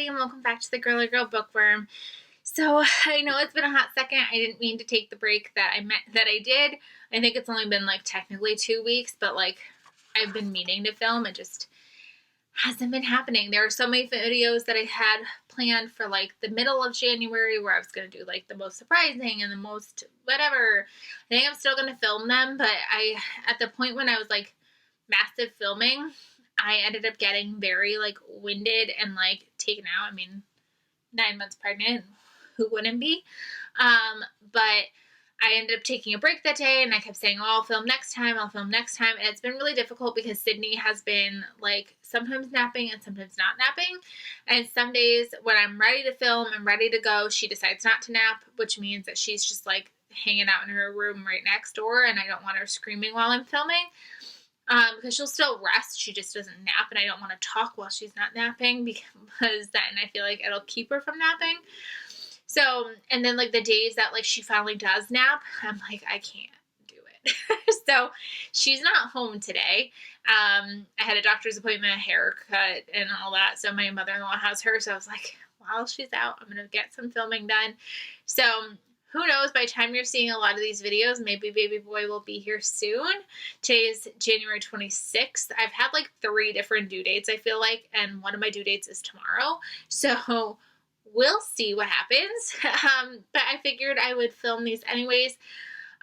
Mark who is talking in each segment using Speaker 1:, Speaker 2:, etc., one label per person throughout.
Speaker 1: everybody, and welcome back to the Girly Girl Bookworm. So, I know it's been a hot second. I didn't mean to take the break that I did. I think it's only been, technically 2 weeks, but, I've been meaning to film. It just hasn't been happening. There are so many videos that I had planned for, the middle of January where I was going to do, the most surprising and the most whatever. I think I'm still going to film them, but at the point when I was, massive filming, I ended up getting very, winded and, taken out. I mean, 9 months pregnant, who wouldn't be? But I ended up taking a break that day, and I kept saying, I'll film next time, and it's been really difficult because Sydney has been, sometimes napping and sometimes not napping, and some days when I'm ready to film and ready to go, she decides not to nap, which means that she's just, hanging out in her room right next door, and I don't want her screaming while I'm filming. Because she'll still rest, she just doesn't nap, and I don't want to talk while she's not napping, because then I feel like it'll keep her from napping. So, and then, the days that, she finally does nap, I'm I can't do it. So, she's not home today. I had a doctor's appointment, a haircut, and all that, so my mother-in-law has her, so I was while she's out, I'm going to get some filming done. So, who knows, by the time you're seeing a lot of these videos, maybe baby boy will be here soon. Today is January 26th. I've had 3 different due dates, I feel like, and one of my due dates is tomorrow. So we'll see what happens. But I figured I would film these anyways.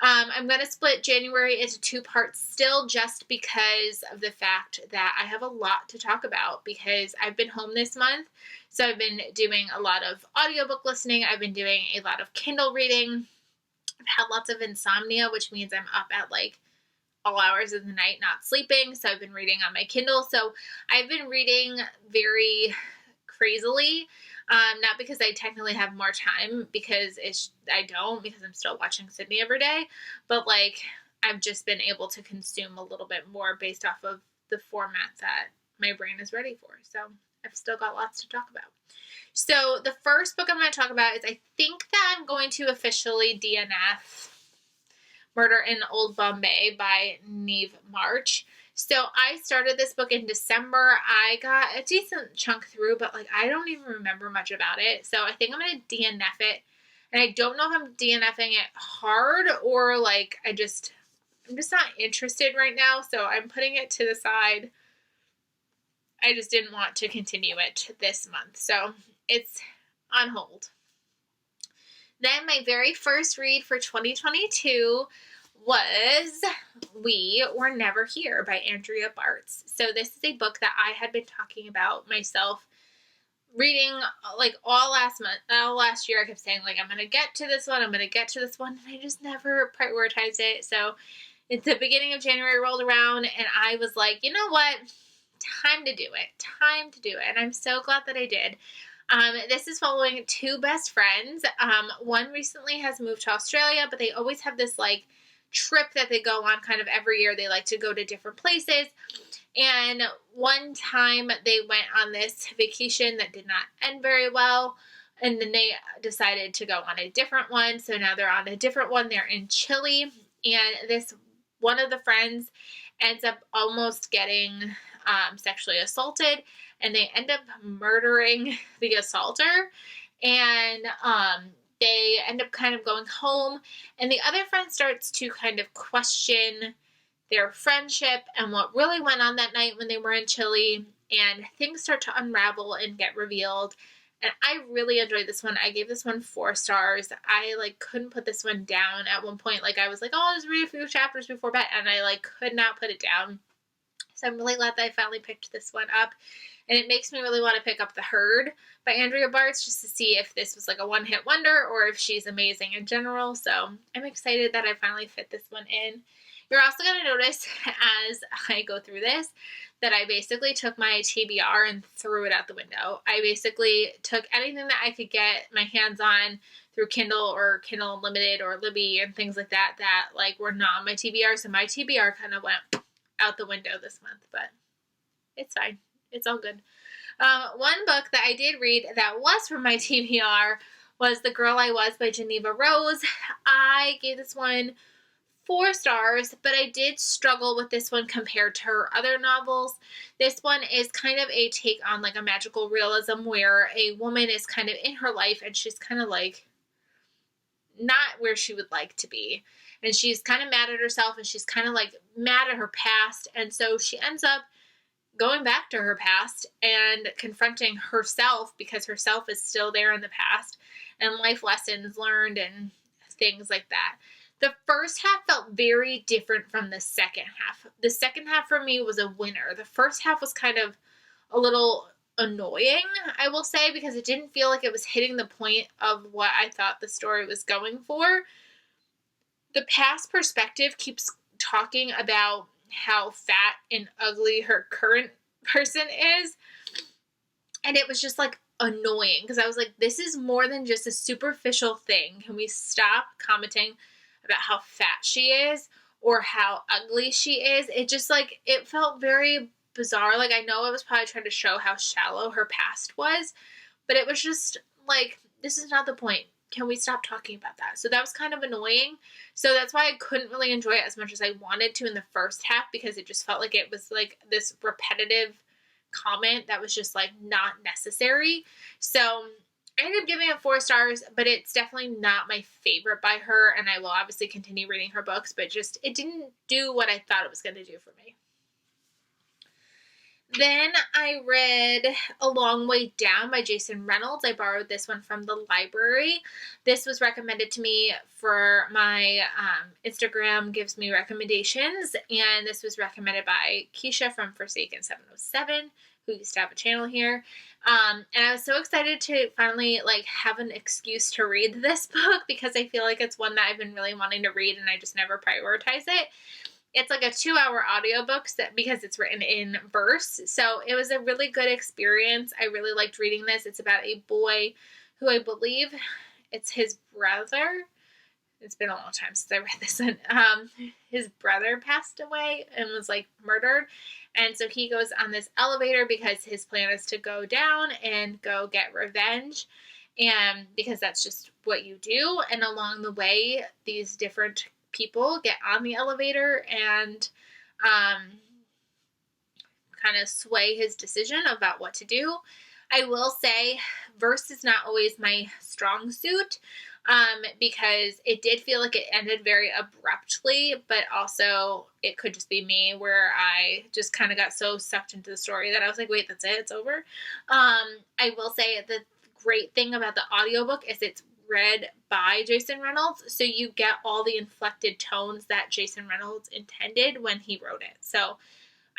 Speaker 1: I'm going to split January into 2 parts still, just because of the fact that I have a lot to talk about, because I've been home this month. So I've been doing a lot of audiobook listening. I've been doing a lot of Kindle reading. I've had lots of insomnia, which means I'm up at all hours of the night not sleeping. So I've been reading on my Kindle. So I've been reading very crazily. Not because I technically have more time, because I don't, because I'm still watching Sydney every day, but I've just been able to consume a little bit more based off of the format that my brain is ready for. So I've still got lots to talk about. So the first book I'm going to talk about is, I think that I'm going to officially DNF Murder in Old Bombay by Neve March. So I started this book in December. I got a decent chunk through, but I don't even remember much about it. So I think I'm going to DNF it. And I don't know if I'm DNFing it hard or I'm just not interested right now. So I'm putting it to the side. I just didn't want to continue it this month. So it's on hold. Then my very first read for 2022 was We Were Never Here by Andrea Bartz. So this is a book that I had been talking about myself reading all last year. I kept saying I'm going to get to this one, and I just never prioritized it. So at the beginning of January rolled around, and I was you know what? Time to do it. And I'm so glad that I did. This is following 2 best friends. One recently has moved to Australia, but they always have this trip that they go on kind of every year. They like to go to different places. And one time they went on this vacation that did not end very well. And then they decided to go on a different one. So now they're on a different one. They're in Chile. And this one of the friends ends up almost getting sexually assaulted, and they end up murdering the assaulter, and they end up kind of going home, and the other friend starts to kind of question their friendship and what really went on that night when they were in Chile, and things start to unravel and get revealed. And I really enjoyed this one. I gave this one 4 stars. I couldn't put this one down at one point. I was I'll just read a few chapters before bed, and I could not put it down. So I'm really glad that I finally picked this one up. And it makes me really want to pick up The Herd by Andrea Bartz, just to see if this was a one-hit wonder or if she's amazing in general. So I'm excited that I finally fit this one in. You're also going to notice as I go through this that I basically took my TBR and threw it out the window. I basically took anything that I could get my hands on through Kindle or Kindle Unlimited or Libby and things like that were not on my TBR. So my TBR kind of went out the window this month, but it's fine. It's all good. One book that I did read that was from my TBR was The Girl I Was by Geneva Rose. I gave this one 4 stars, but I did struggle with this one compared to her other novels. This one is kind of a take on like a magical realism where a woman is kind of in her life and she's kind of like not where she would like to be. And she's kind of mad at herself and she's kind of like mad at her past. And so she ends up going back to her past and confronting herself because herself is still there in the past and life lessons learned and things like that. The first half felt very different from the second half. The second half for me was a winner. The first half was kind of a little annoying, I will say, because it didn't feel like it was hitting the point of what I thought the story was going for. The past perspective keeps talking about how fat and ugly her current person is. And it was just like annoying because I was like, this is more than just a superficial thing. Can we stop commenting about how fat she is or how ugly she is? It just like, it felt very bizarre. Like, I know I was probably trying to show how shallow her past was, but it was just like, this is not the point. Can we stop talking about that? So that was kind of annoying. So that's why I couldn't really enjoy it as much as I wanted to in the first half, because it just felt like it was like this repetitive comment that was just like not necessary. So I ended up giving it 4 stars, but it's definitely not my favorite by her, and I will obviously continue reading her books, but just it didn't do what I thought it was going to do for me. Then I read A Long Way Down by Jason Reynolds. I borrowed this one from the library. This was recommended to me for my Instagram gives me recommendations, and this was recommended by Keisha from Forsaken 707, who used to have a channel here. And I was so excited to finally like have an excuse to read this book because I feel like it's one that I've been really wanting to read and I just never prioritize it. It's like a 2-hour audiobook because it's written in verse. So it was a really good experience. I really liked reading this. It's about a boy who I believe it's his brother. It's been a long time since I read this one. His brother passed away and was like murdered. And so he goes on this elevator because his plan is to go down and go get revenge. And because that's just what you do. And along the way, these different people get on the elevator and kind of sway his decision about what to do. I will say verse is not always my strong suit because it did feel like it ended very abruptly, but also it could just be me where I just kind of got so sucked into the story that I was like, wait, that's it? It's over? I will say the great thing about the audiobook is it's read by Jason Reynolds, so you get all the inflected tones that Jason Reynolds intended when he wrote it. So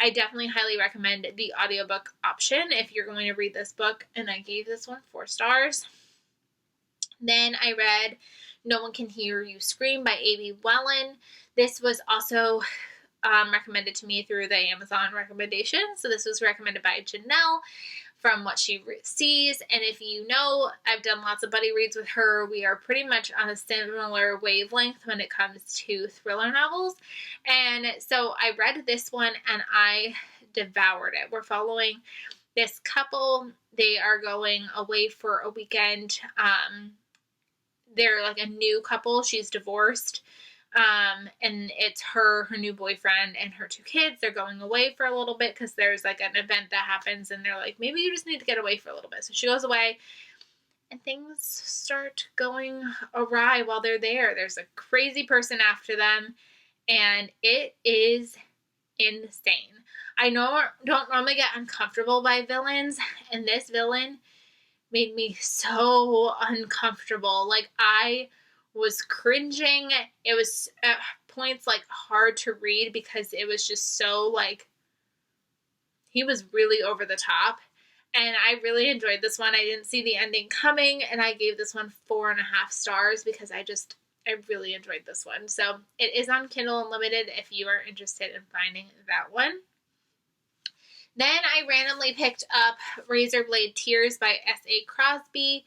Speaker 1: I definitely highly recommend the audiobook option if you're going to read this book, and I gave this one 4 stars. Then I read No One Can Hear You Scream by A.B. Wellin. This was also recommended to me through the Amazon recommendation. So this was recommended by Janelle from what she sees. And if you know, I've done lots of buddy reads with her. We are pretty much on a similar wavelength when it comes to thriller novels. And so I read this one and I devoured it. We're following this couple. They are going away for a weekend. They're like a new couple. She's divorced. And it's her new boyfriend, and her 2 kids. They're going away for a little bit because there's like an event that happens, and they're like, maybe you just need to get away for a little bit. So she goes away, and things start going awry while they're there. There's a crazy person after them, and it is insane. I don't normally get uncomfortable by villains, and this villain made me so uncomfortable. Like, I was cringing. It was at points like hard to read because it was just so like, he was really over the top, and I really enjoyed this one. I didn't see the ending coming, and I gave this one 4.5 stars because I really enjoyed this one. So it is on Kindle Unlimited if you are interested in finding that one. Then I randomly picked up Razorblade Tears by S.A. Crosby.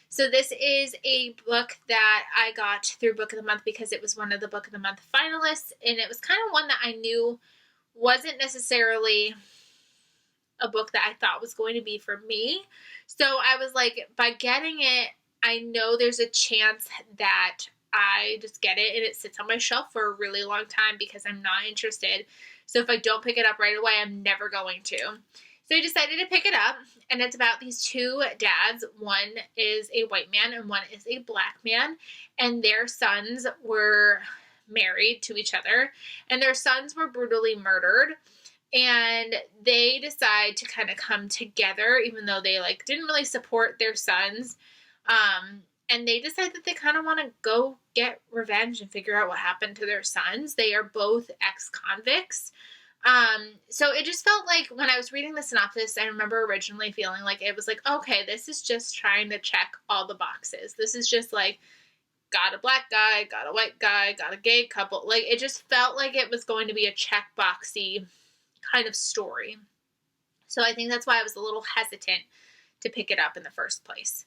Speaker 1: So this is a book that I got through Book of the Month because it was one of the Book of the Month finalists, and it was kind of one that I knew wasn't necessarily a book that I thought was going to be for me. So I was like, by getting it, I know there's a chance that I just get it and it sits on my shelf for a really long time because I'm not interested. So if I don't pick it up right away, I'm never going to. So I decided to pick it up, and it's about these two dads. One is a white man and one is a black man, and their sons were married to each other, and their sons were brutally murdered, and they decide to kind of come together, even though they like didn't really support their sons, and they decide that they kind of want to go get revenge and figure out what happened to their sons. They are both ex-convicts. So it just felt like when I was reading the synopsis, I remember originally feeling like it was like, okay, this is just trying to check all the boxes. This is just like, got a black guy, got a white guy, got a gay couple. Like, it just felt like it was going to be a checkboxy kind of story. So I think that's why I was a little hesitant to pick it up in the first place.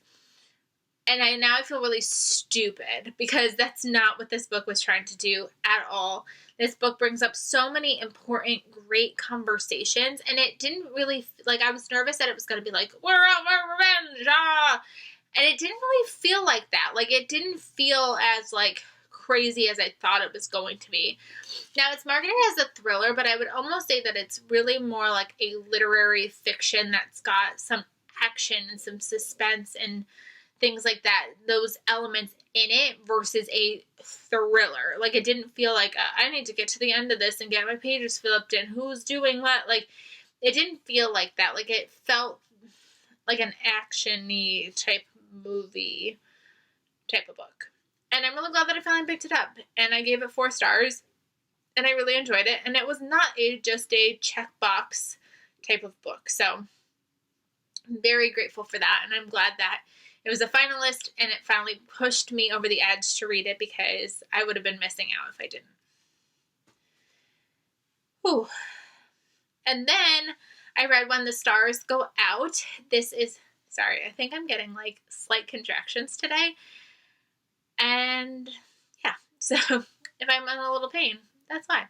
Speaker 1: And I feel really stupid because that's not what this book was trying to do at all. This book brings up so many important, great conversations, and it didn't really, like, I was nervous that it was going to be like, we're out for revenge, ah! And it didn't really feel like that. Like, it didn't feel as, like, crazy as I thought it was going to be. Now, it's marketed as a thriller, but I would almost say that it's really more like a literary fiction that's got some action and some suspense and things like that, those elements in it versus a thriller. Like, it didn't feel like, I need to get to the end of this and get my pages flipped and who's doing what. Like, it didn't feel like that. Like, it felt like an action-y type movie type of book. And I'm really glad that I finally picked it up. And I gave it 4 stars. And I really enjoyed it. And it was not just a checkbox type of book. So, I'm very grateful for that. And I'm glad that it was a finalist, and it finally pushed me over the edge to read it because I would have been missing out if I didn't. Whew. And then I read When the Stars Go Out. This is, sorry, I think I'm getting like slight contractions today. And yeah, so if I'm in a little pain, that's fine.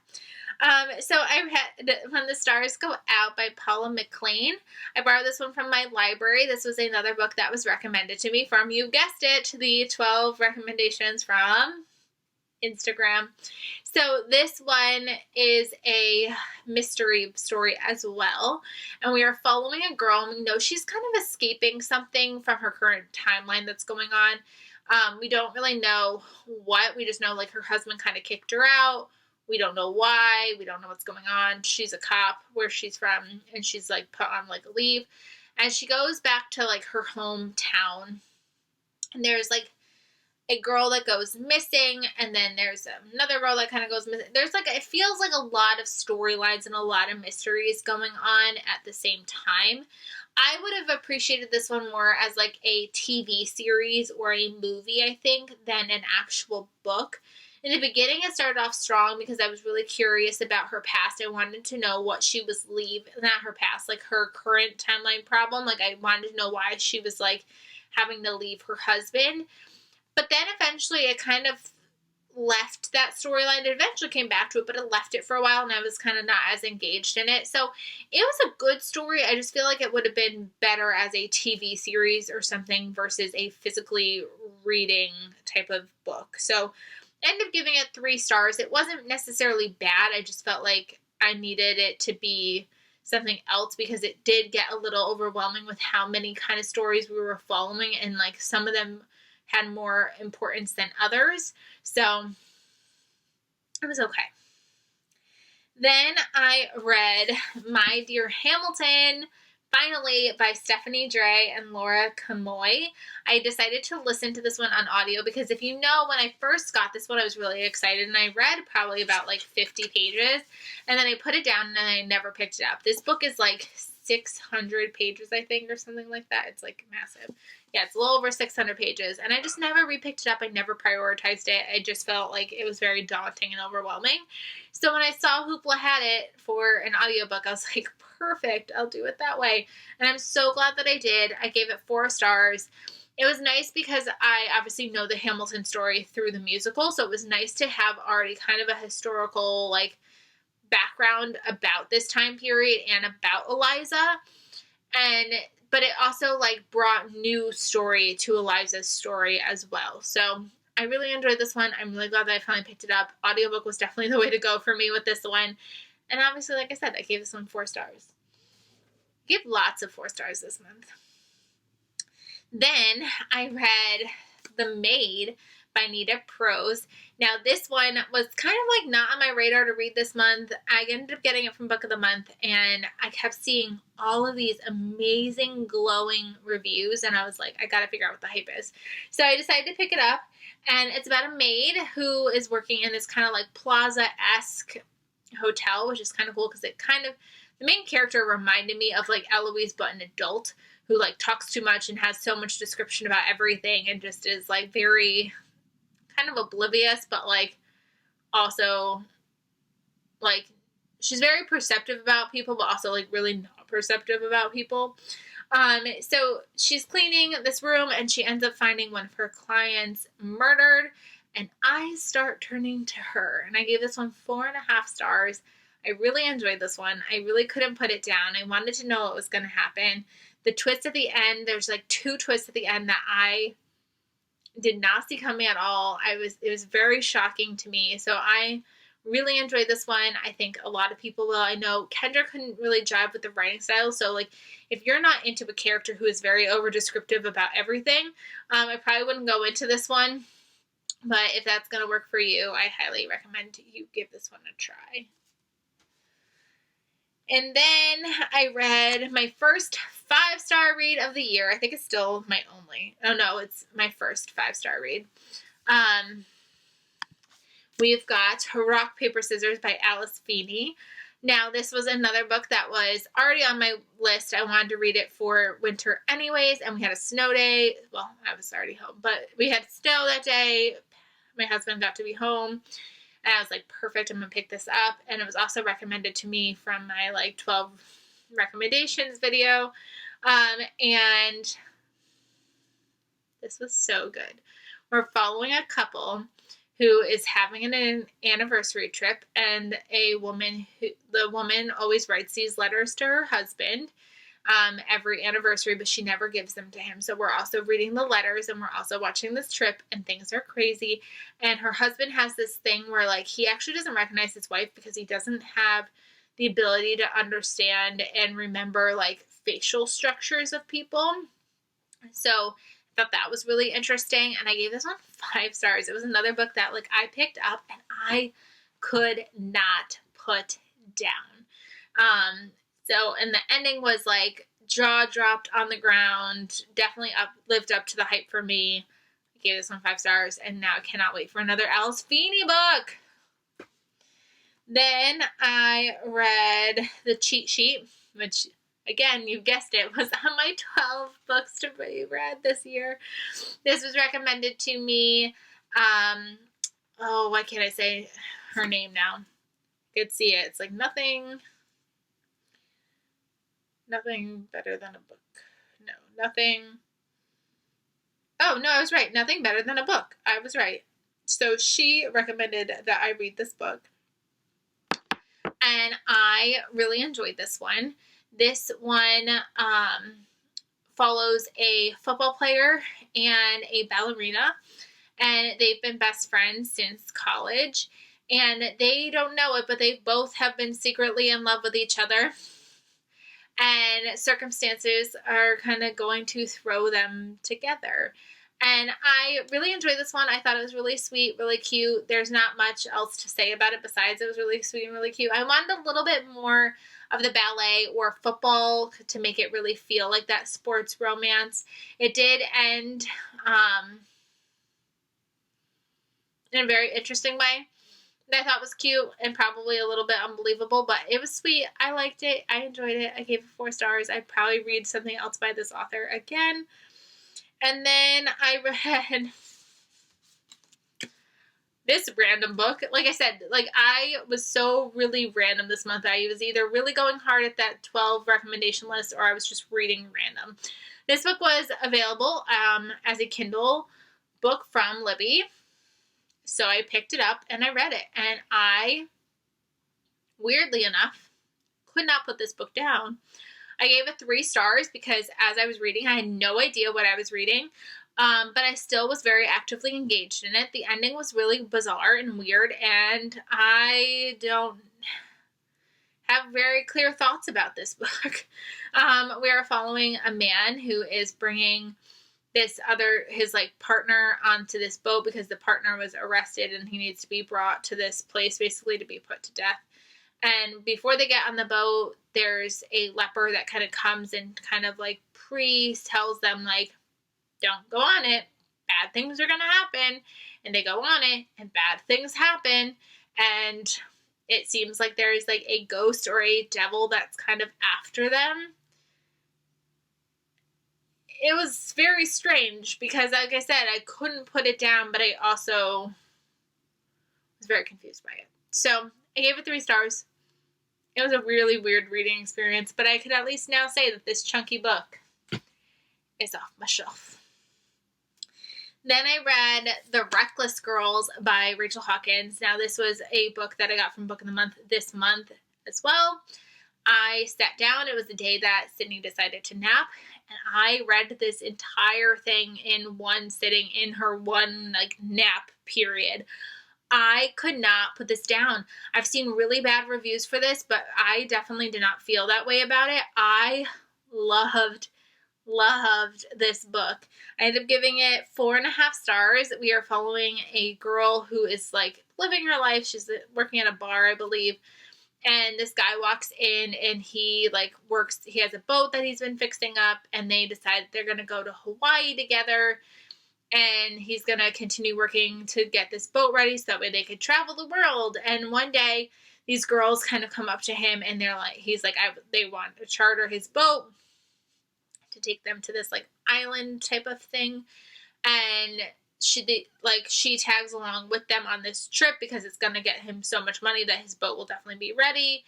Speaker 1: So I read When the Stars Go Out by Paula McLean. I borrowed this one from my library. This was another book that was recommended to me from, you guessed it, the 12 recommendations from Instagram. So this one is a mystery story as well. And we are following a girl, and we know she's kind of escaping something from her current timeline that's going on. We don't really know what. We just know, like, her husband kind of kicked her out. We don't know why. We don't know what's going on. She's a cop where she's from, and she's, like, put on, like, a leave. And she goes back to, like, her hometown. And there's, like, a girl that goes missing, and then there's another girl that kind of goes missing. There's, like, it feels like a lot of storylines and a lot of mysteries going on at the same time. I would have appreciated this one more as, like, a TV series or a movie, I think, than an actual book. In the beginning, it started off strong because I was really curious about her past. I wanted to know what she was not her past, like her current timeline problem. Like, I wanted to know why she was, like, having to leave her husband. But then eventually it kind of left that storyline. It eventually came back to it, but it left it for a while, and I was kind of not as engaged in it. So it was a good story. I just feel like it would have been better as a TV series or something versus a physically reading type of book. So I ended up giving it 3 stars. It wasn't necessarily bad. I just felt like I needed it to be something else because it did get a little overwhelming with how many kind of stories we were following, and, like, some of them had more importance than others. So it was okay. Then I read My Dear Hamilton, finally, by Stephanie Dre and Laura Camoy. I decided to listen to this one on audio because, if you know, when I first got this one, I was really excited, and I read probably about, like, 50 pages, and then I put it down and I never picked it up. This book is, like, 600 pages, I think, or something like that. It's, like, massive. Yeah, it's a little over 600 pages, and I just never repicked it up. I never prioritized it. I just felt like it was very daunting and overwhelming. So when I saw Hoopla had it for an audiobook, I was like, perfect, I'll do it that way. And I'm so glad that I did. I gave it 4 stars. It was nice because I obviously know the Hamilton story through the musical, so it was nice to have already kind of a historical, like, background about this time period and about Eliza. But it also, like, brought new story to Eliza's story as well. So I really enjoyed this one. I'm really glad that I finally picked it up. Audiobook was definitely the way to go for me with this one. And obviously, like I said, I gave this one 4 stars. I gave lots of 4 stars this month. Then I read The Maid by Anita Prose. Now, this one was kind of like not on my radar to read this month. I ended up getting it from Book of the Month, and I kept seeing all of these amazing glowing reviews, and I was like, I gotta figure out what the hype is. So I decided to pick it up, and it's about a maid who is working in this kind of like plaza-esque hotel, which is kind of cool because it kind of, the main character reminded me of like Eloise, but an adult who like talks too much and has so much description about everything and just is like very kind of oblivious, but like also like she's very perceptive about people, but also like really not perceptive about people. So she's cleaning this room and she ends up finding one of her clients murdered, and eyes start turning to her. And I gave this one 4.5 stars. I really enjoyed this one. I really couldn't put it down. I wanted to know what was going to happen. The twist at the end, there's like 2 twists at the end that I did not see coming at all. It was very shocking to me. So I really enjoyed this one. I think a lot of people will. I know Kendra couldn't really jive with the writing style. So like if you're not into a character who is very over descriptive about everything, I probably wouldn't go into this one. But if that's going to work for you, I highly recommend you give this one a try. And then I read my first 5-star read of the year. I think it's still my only. Oh no, it's my first 5-star read. We've got Rock, Paper, Scissors by Alice Feedy. Now, this was another book that was already on my list. I wanted to read it for winter anyways, and we had a snow day. Well, I was already home, but we had snow that day. My husband got to be home. And I was like, perfect, I'm going to pick this up. And it was also recommended to me from my like 12 recommendations video. And this was so good. We're following a couple who is having an anniversary trip, and the woman always writes these letters to her husband every anniversary, but she never gives them to him. So we're also reading the letters, and we're also watching this trip, and things are crazy. And her husband has this thing where like he actually doesn't recognize his wife because he doesn't have the ability to understand and remember like facial structures of people. So I thought that was really interesting, and I gave this one 5 stars. It was another book that like I picked up and I could not put down. So, and the ending was like jaw dropped on the ground, definitely lived up to the hype for me. I gave this one 5 stars, and now I cannot wait for another Alice Feeny book. Then I read The Cheat Sheet, which, again, you guessed it, was on my 12 books to be read this year. This was recommended to me. Why can't I say her name now? You could see it. It's like nothing better than a book. No, nothing. Oh, no, I was right. Nothing better than a book. I was right. So she recommended that I read this book. And I really enjoyed this one. This one follows a football player and a ballerina. And they've been best friends since college. And they don't know it, but they both have been secretly in love with each other. And circumstances are kind of going to throw them together. And I really enjoyed this one. I thought it was really sweet, really cute. There's not much else to say about it besides it was really sweet and really cute. I wanted a little bit more of the ballet or football to make it really feel like that sports romance. It did end in a very interesting way that I thought was cute and probably a little bit unbelievable, but it was sweet. I liked it. I enjoyed it. I gave it 4 stars. I'd probably read something else by this author again. And then I read this random book. Like I said, like I was so really random this month. I was either really going hard at that 12 recommendation list or I was just reading random. This book was available as a Kindle book from Libby. So I picked it up and I read it. And I, weirdly enough, could not put this book down. I gave it 3 stars because as I was reading, I had no idea what I was reading. But I still was very actively engaged in it. The ending was really bizarre and weird, and I don't have very clear thoughts about this book. We are following a man who is bringing his partner onto this boat because the partner was arrested and he needs to be brought to this place basically to be put to death. And before they get on the boat, there's a leper that kind of comes and kind of like tells them like, don't go on it. Bad things are going to happen. And they go on it and bad things happen. And it seems like there's like a ghost or a devil that's kind of after them. It was very strange because, like I said, I couldn't put it down, but I also was very confused by it. So I gave it 3 stars. It was a really weird reading experience, but I could at least now say that this chunky book is off my shelf. Then I read The Reckless Girls by Rachel Hawkins. Now, this was a book that I got from Book of the Month this month as well. I sat down. It was the day that Sydney decided to nap, and I read this entire thing in one sitting in her one nap period. I could not put this down. I've seen really bad reviews for this, but I definitely did not feel that way about it. I loved this book. I ended up giving it 4.5 stars. We are following a girl who is living her life. She's working at a bar, I believe. And this guy walks in and he he has a boat that he's been fixing up, and they decide they're going to go to Hawaii together. And he's going to continue working to get this boat ready so that way they could travel the world. And one day, these girls kind of come up to him and they want to charter his boat to take them to this island type of thing. And she tags along with them on this trip because it's going to get him so much money that his boat will definitely be ready.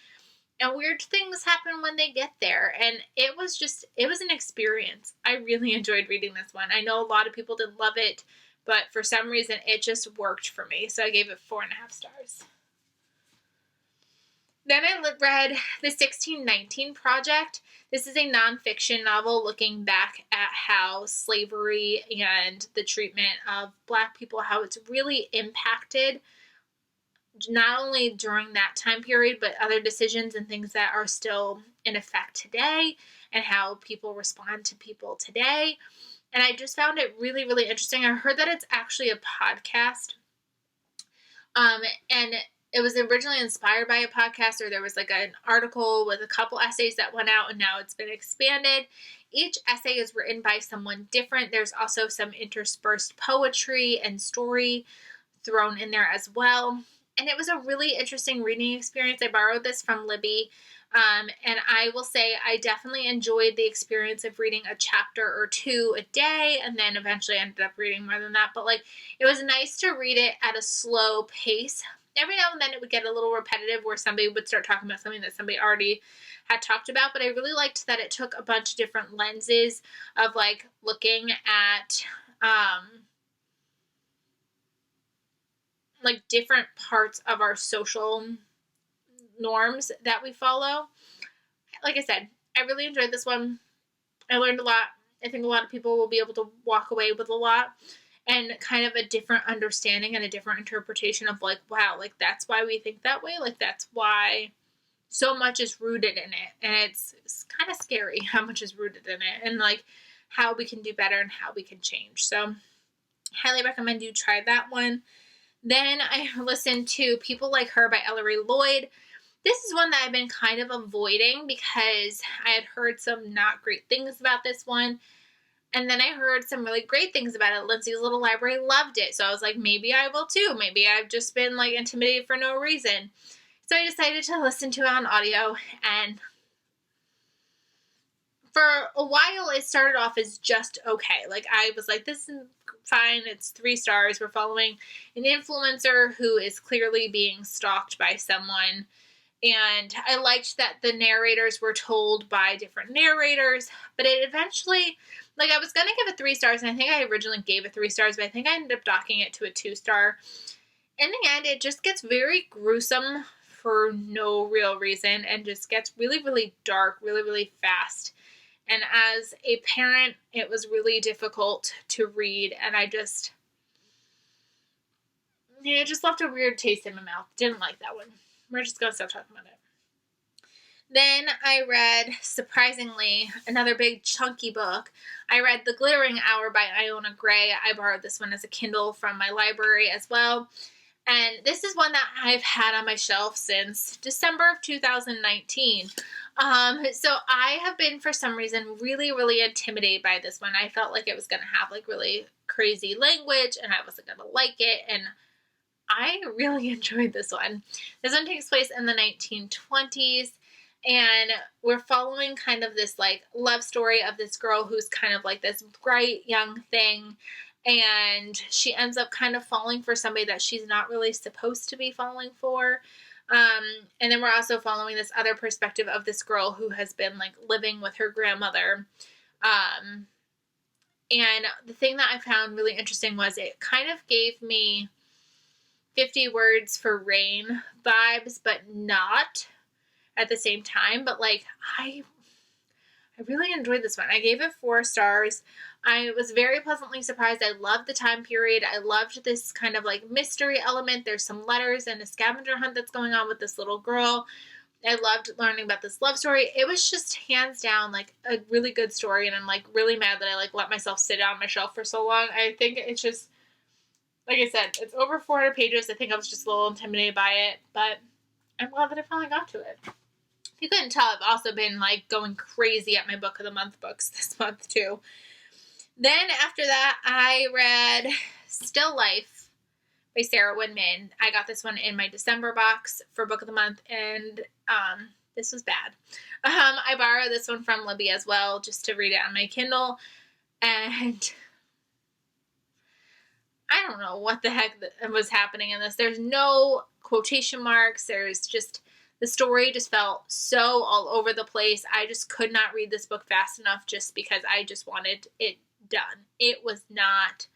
Speaker 1: And weird things happen when they get there. And it was an experience. I really enjoyed reading this one. I know a lot of people didn't love it, but for some reason it just worked for me. So I gave it 4.5 stars. Then I read The 1619 Project. This is a nonfiction novel looking back at how slavery and the treatment of Black people, how it's really impacted not only during that time period, but other decisions and things that are still in effect today and how people respond to people today. And I just found it really, really interesting. I heard that it's actually a podcast. And it was originally inspired by a podcast, or there was an article with a couple essays that went out, and now it's been expanded. Each essay is written by someone different. There's also some interspersed poetry and story thrown in there as well. And it was a really interesting reading experience. I borrowed this from Libby. And I will say I definitely enjoyed the experience of reading a chapter or 2 a day, and then eventually ended up reading more than that. But it was nice to read it at a slow pace. Every now and then it would get a little repetitive where somebody would start talking about something that somebody already had talked about. But I really liked that it took a bunch of different lenses of looking at different parts of our social norms that we follow. Like I said, I really enjoyed this one. I learned a lot. I think a lot of people will be able to walk away with a lot and kind of a different understanding and a different interpretation of wow, that's why we think that way. That's why so much is rooted in it. And it's kind of scary how much is rooted in it and how we can do better and how we can change. So highly recommend you try that one. Then I listened to People Like Her by Ellery Lloyd. This is one that I've been kind of avoiding because I had heard some not great things about this one. And then I heard some really great things about it. Lindsay's Little Library loved it. So I was like, maybe I will too. Maybe I've just been intimidated for no reason. So I decided to listen to it on audio. And for a while, it started off as just okay. I was like, this is fine. It's 3 stars. We're following an influencer who is clearly being stalked by someone. And I liked that the narrators were told by different narrators. But it eventually, I was going to give it 3 stars. And I think I originally gave it 3 stars. But I think I ended up docking it to a 2-star. In the end, it just gets very gruesome for no real reason. And just gets really, really dark, really, really fast. And as a parent, it was really difficult to read, and it just left a weird taste in my mouth. Didn't like that one. We're just going to stop talking about it. Then I read, surprisingly, another big chunky book. I read The Glittering Hour by Iona Gray. I borrowed this one as a Kindle from my library as well. And this is one that I've had on my shelf since December of 2019. So I have been, for some reason, really, really intimidated by this one. I felt like it was going to have like really crazy language and I wasn't going to like it. And I really enjoyed this one. This one takes place in the 1920s. And we're following kind of this like love story of this girl who's kind of like this bright young thing. And she ends up kind of falling for somebody that she's not really supposed to be falling for. And then we're also following this other perspective of this girl who has been like living with her grandmother. And the thing that I found really interesting was it kind of gave me 50 Words for Rain vibes, but not at the same time. But like, I really enjoyed this one. I gave it 4 stars. I was very pleasantly surprised. I loved the time period. I loved this kind of like mystery element. There's some letters and a scavenger hunt that's going on with this little girl. I loved learning about this love story. It was just hands down like a really good story, and I'm like really mad that I like let myself sit on my shelf for so long. I think it's just, like I said, it's over 400 pages. I think I was just a little intimidated by it, but I'm glad that I finally got to it. If you couldn't tell, I've also been like going crazy at my book of the month books this month too. Then after that, I read Still Life by Sarah Winman. I got this one in my December box for book of the month, and this was bad. I borrowed this one from Libby as well, just to read it on my Kindle, and I don't know what the heck was happening in this. There's no quotation marks. There's just, the story just felt so all over the place. I just could not read this book fast enough just because I just wanted it done. It was not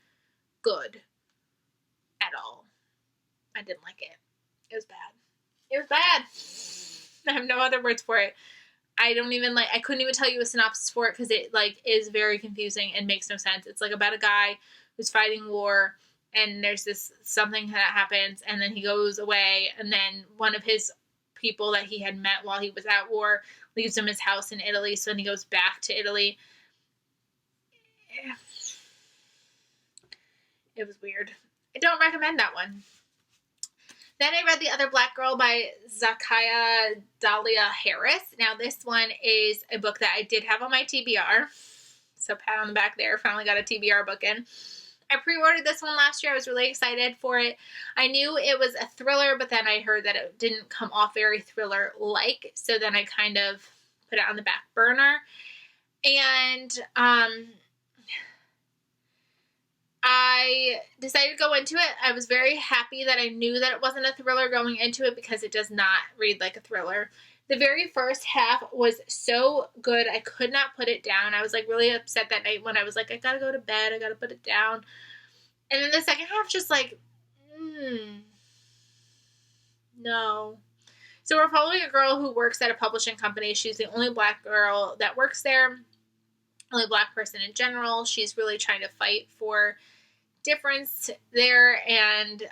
Speaker 1: good at all. I didn't like it. It was bad. It was bad. I have no other words for it. I couldn't even tell you a synopsis for it because it like is very confusing and makes no sense. It's like about a guy who's fighting war, and there's this something that happens, and then he goes away, and then one of his people that he had met while he was at war leaves him his house in Italy, so then he goes back to Italy. It was weird. I don't recommend that one. Then I read The Other Black Girl by Zakiya Dahlia Harris. Now this one is a book that I did have on my TBR. So pat on the back there. Finally got a TBR book in. I pre-ordered this one last year. I was really excited for it. I knew it was a thriller, but then I heard that it didn't come off very thriller-like. So then I kind of put it on the back burner. And I decided to go into it. I was very happy that I knew that it wasn't a thriller going into it because it does not read like a thriller. The very first half was so good. I could not put it down. I was like really upset that night when I was like, I gotta go to bed. I gotta put it down. And then the second half just like, no. So we're following a girl who works at a publishing company. She's the only black girl that works there. Only black person in general. She's really trying to fight for difference there, and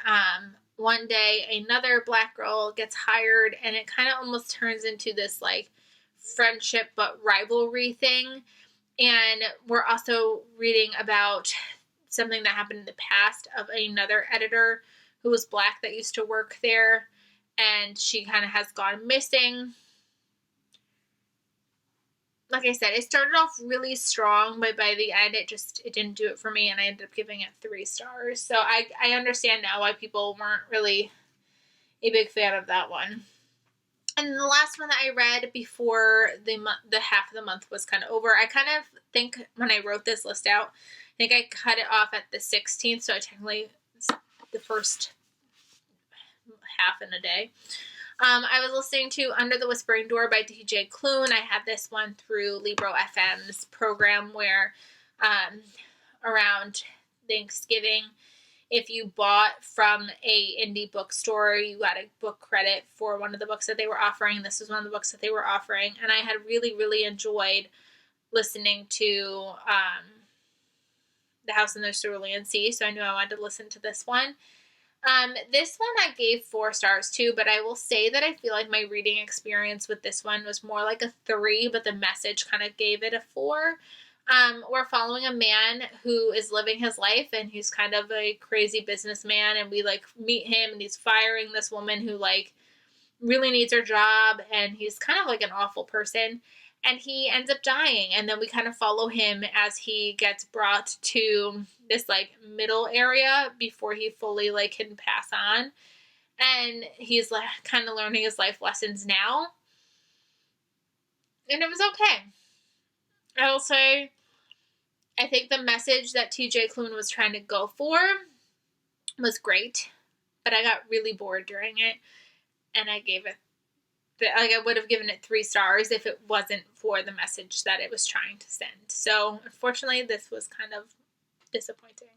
Speaker 1: one day another black girl gets hired, and it kind of almost turns into this like friendship but rivalry thing. And we're also reading about something that happened in the past of another editor who was black that used to work there, and she kind of has gone missing. Like I said, it started off really strong, but by the end, it didn't do it for me, and I ended up giving it 3 stars. So I understand now why people weren't really a big fan of that one. And the last one that I read before the half of the month was kind of over, I kind of think when I wrote this list out, I think I cut it off at the 16th, so I technically the first half in a day. I was listening to Under the Whispering Door by DJ Clune. I had this one through Libro FM's program where around Thanksgiving, if you bought from a indie bookstore, you got a book credit for one of the books that they were offering. This was one of the books that they were offering, and I had really, really enjoyed listening to The House in the Cerulean Sea, so I knew I wanted to listen to this one. This one I gave 4 stars too, but I will say that I feel like my reading experience with this one was more like a 3, but the message kind of gave it a 4. We're following a man who is living his life, and he's kind of a crazy businessman, and we like meet him, and he's firing this woman who like really needs her job, and he's kind of like an awful person, and he ends up dying. And then we kind of follow him as he gets brought to this like middle area before he fully like can pass on, and he's like kind of learning his life lessons now, and it was okay. I will say, I think the message that TJ Klune was trying to go for was great, but I got really bored during it, and I gave it, like I would have given it 3 stars if it wasn't for the message that it was trying to send. So unfortunately, this was kind of disappointing.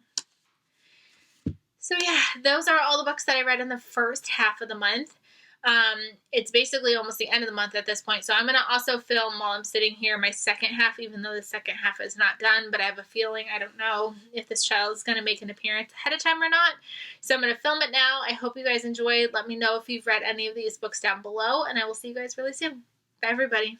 Speaker 1: So yeah, those are all the books that I read in the first half of the month. It's basically almost the end of the month at this point. So I'm going to also film while I'm sitting here my second half, even though the second half is not done, but I have a feeling, I don't know if this child is going to make an appearance ahead of time or not. So I'm going to film it now. I hope you guys enjoyed. Let me know if you've read any of these books down below, and I will see you guys really soon. Bye, everybody.